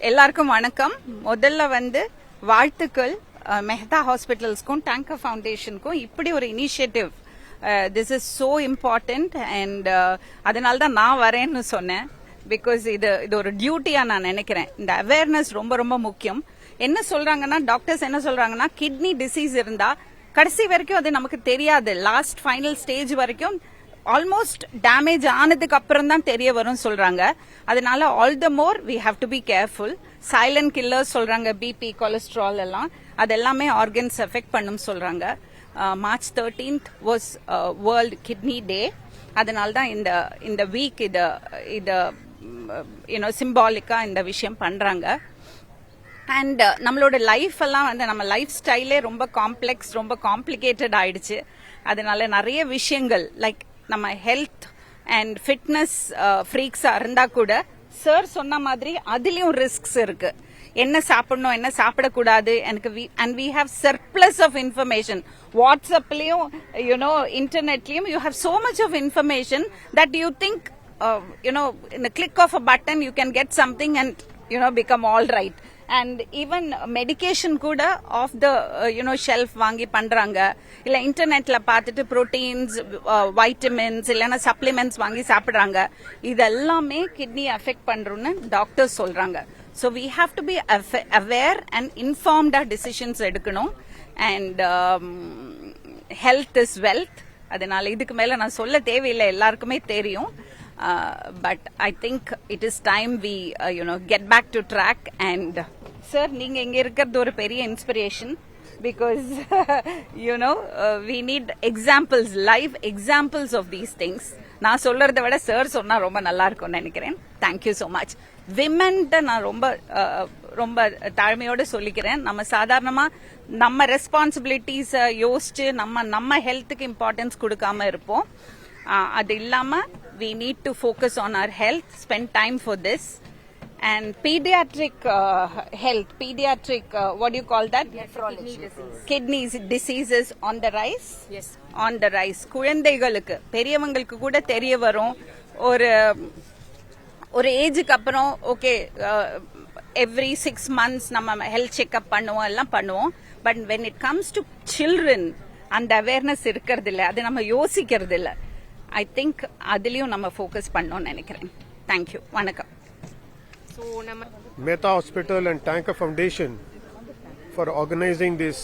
எல்லாருக்கும் வணக்கம். முதல்ல வாழ்த்துக்கள் மெஹ்தா ஹாஸ்பிட்டல்ஸ்க்கும் டேங்கர் ஃபவுண்டேஷனுக்கும் இப்படி ஒரு initiative. This is so important and அதனால தான் நான் வரேன்னு சொன்னேன். பிகாஸ் இது ஒரு டியூட்டியா நான் நினைக்கிறேன். இந்த அவேர்னஸ் ரொம்ப ரொம்ப முக்கியம். என்ன சொல்றாங்கன்னா, டாக்டர்ஸ் என்ன சொல்றாங்கன்னா, கிட்னி டிசீஸ் இருந்தா கடைசி வரைக்கும் அது நமக்கு தெரியாது. லாஸ்ட் ஃபைனல் ஸ்டேஜ் வரைக்கும் ஆல்மோஸ்ட் டேமேஜ் ஆனதுக்கு அப்புறம் தான் தெரிய வரும் சொல்றாங்க. அதனால all the more we have to be careful. Silent killers சொல்றாங்க, பிபி, கொலஸ்ட்ரால் எல்லாம், அது எல்லாமே ஆர்கன்ஸ் எஃபெக்ட் பண்ணும் சொல்றாங்க. March 13th was World Kidney Day. அதனால தான் இந்த வீக் இத சிம்பாலிக்கா இந்த விஷயம் பண்றாங்க. அண்ட் நம்மளோட லைஃப் எல்லாம் நம்ம லைஃப் ஸ்டைலே ரொம்ப காம்ப்ளெக்ஸ், ரொம்ப காம்ப்ளிகேட்டட் ஆயிடுச்சு. அதனால நிறைய விஷயங்கள் லைக் நம்ம ஹெல்த் அண்ட் ஃபிட்னஸ் ஃப்ரீக்ஸா இருந்தா கூட சார் சொன்ன மாதிரி அதுலயும் ரிஸ்க்ஸ் இருக்கு. என்ன சாப்பிடணும், என்ன சாப்பிடக்கூடாது, and we have surplus of information. வாட்ஸ்அப்லயும் இன்டர்நெட்லயும் you have so much of information that you think in the click of a button you can get something and become all right. And even medication kuda off the shelf vaangi pandranga, illa internet la paatittu proteins, vitamins illana supplements vaangi saapidranga. idellame kidney affect pandrunu doctors solranga. So we have to be aware and informed our decisions edukanum. And health is wealth. அதனால இதுக்கு மேல நான் சொல்ல தேவையில்லை, எல்லாருக்குமே தெரியும். But I think it is time we get back to track. And sir, நீங்க இங்க இருக்கிறது ஒரு பெரிய inspiration. Because we need examples, live examples of these things. நான் சொல்றதை விட சார் சொன்னா ரொம்ப நல்லா இருக்கும்னு நினைக்கிறேன். Thank you so much. விமென்ட்ட நான் ரொம்ப தாழ்மையோட சொல்லிக்கிறேன். நம்ம சாதாரணமா நம்ம ரெஸ்பான்சிபிலிட்டிஸ் யோசிச்சு நம்ம ஹெல்த்துக்கு இம்பார்ட்டன்ஸ் கொடுக்காம இருப்போம். அது இல்லாம we need to focus on our health, spend time for this. And pediatric health, what do you call that? Kidney diseases on the rise. Yes, on the rise. குழந்தைகளுக்கு, பெரியவங்களுக்கு கூட தெரிய வரும். ஒரு ஏஜுக்கு அப்புறம் ஓகே, எவ்ரி 6 months நம்ம health checkup பண்ணுவோம், எல்லாம் பண்ணுவோம். But when it comes to children அந்த அவேர்னஸ் இருக்கிறது இல்ல, அது நம்ம யோசிக்கிறது இல்ல. I think அதுலயும் நம்ம ஃபோக்கஸ் பண்ணோம்னு நினைக்கிறேன். தேங்க்யூ, வணக்கம். Mehta Hospital and Tanker Foundation for organizing this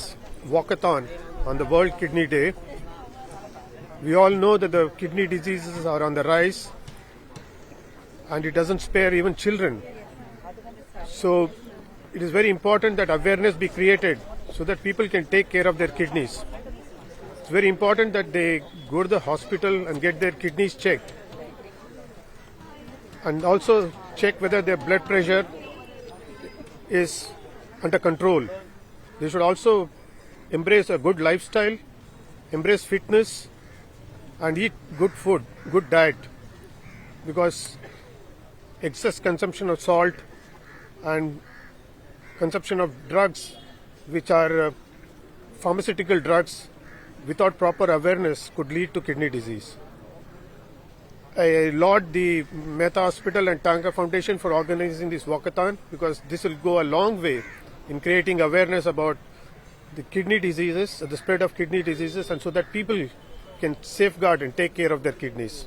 walkathon on the World Kidney Day. We all know that the kidney diseases are on the rise and it doesn't spare even children. So it is very important that awareness be created so that people can take care of their kidneys. It's very important that they go to the hospital and get their kidneys checked, and also check whether their blood pressure is under control. They should also embrace a good lifestyle, embrace fitness, and eat good food, good diet, because excess consumption of salt and consumption of drugs, which are pharmaceutical drugs, without proper awareness could lead to kidney disease. I laud the Mehta Hospital and Tanker Foundation for organizing this walkathon, because this will go a long way in creating awareness about the kidney diseases, the spread of kidney diseases, and so that people can safeguard and take care of their kidneys.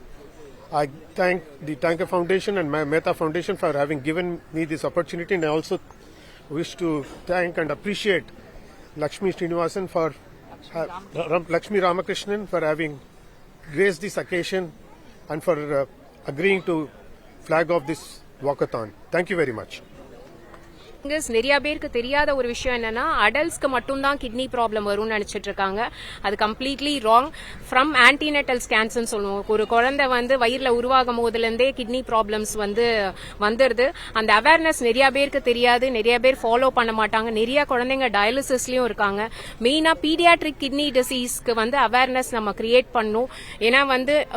I thank the Tanker Foundation and Mehta Foundation for having given me this opportunity, and I also wish to thank and appreciate Lakshmi Srinivasan for Lakshmi Ramakrishnan for having graced this occasion and for agreeing to flag off this walkathon. Thank you very much. நிறைய பேருக்கு தெரியாத ஒரு விஷயம் என்னன்னா, அடல்ட்ஸ்க்கு மட்டும் தான் kidney problem வரும்னு நினைச்சிட்டு இருக்காங்க. அது completely wrong. From antenatal scans சொல்லுவோம். ஒரு குழந்தை வயிறுல உருவாகும் போதுல இருந்தே கிட்னி ப்ராப்ளம்ஸ் வந்துருது. அந்த அவேர்னஸ் நிறைய பேருக்கு தெரியாது, நிறைய பேர் ஃபாலோ பண்ண மாட்டாங்க. நிறைய குழந்தைங்க டயாலிசிஸ்லயும் இருக்காங்க. மெயினா பீடியாட்ரிக் கிட்னி டிசீஸ்க்கு அவேர்னஸ் நம்ம கிரியேட் பண்ணும். ஏன்னா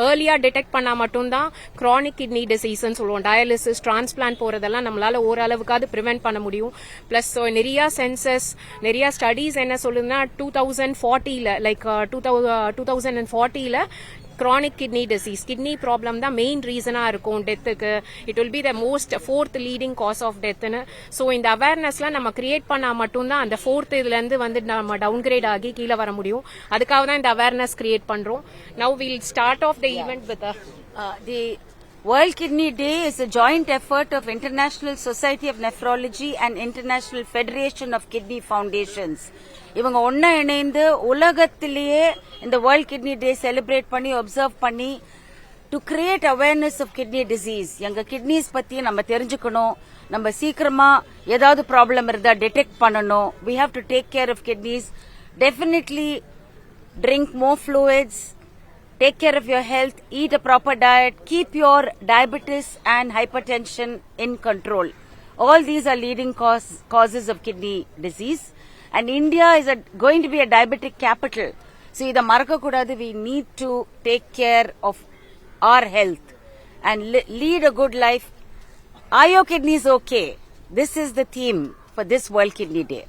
ஏர்லியா டிடெக்ட் பண்ணா மட்டும்தான் கிரானிக் கிட்னி டிசீஸ் சொல்லுவோம். டயாலிசிஸ், டிரான்ஸ்பிளான்ட் போறதெல்லாம் நம்மளால ஓரளவுக்காவது பிரிவென்ட் பண்ண முடியும். முடியும். பிளஸ் நிறைய சென்சஸ், நிறைய ஸ்டடீஸ் என்ன சொல்லுதுன்னா 2040ல லைக் 2040ல chronic kidney disease, kidney problem தான் மெயின் ரீசனா இருக்கும் டெத்துக்கு. It will be the most 4th leading cause of டெத்னு. ஸோ இந்த அவேர்னஸ்லாம் நம்ம கிரியேட் பண்ணா மட்டும்தான் அந்த 4th இதுல இருந்து வந்து நம்ம டவுன்கிரேட் ஆகி கீழே வர முடியும். அதுக்காக தான் இந்த அவேர்னஸ் கிரியேட் பண்றோம். Now will start of the event with the World Kidney Day is a joint effort of International Society of Nephrology and International Federation of Kidney Foundations. இவங்க ஒன்னா இணைந்து உலகத்திலேயே இந்த வேர்ல்ட் கிட்னி டே செலிப்ரேட் பண்ணி observe பண்ணி to create awareness of kidney disease. எங்க kidneys பத்தி நம்ம தெரிஞ்சுக்கணும், நம்ம சீக்கிரமா ஏதாவது ப்ராப்ளம் இருந்தா டிடெக்ட் பண்ணணும். we have to take care of kidneys. Definitely drink more fluids, take care of your health, eat a proper diet, keep your diabetes and hypertension in control. All these are leading causes of kidney disease. And India is going to be a diabetic capital. So, idha marakka kudadu. We need to take care of our health and lead a good life. Are your kidneys okay? This is the theme for this World Kidney Day.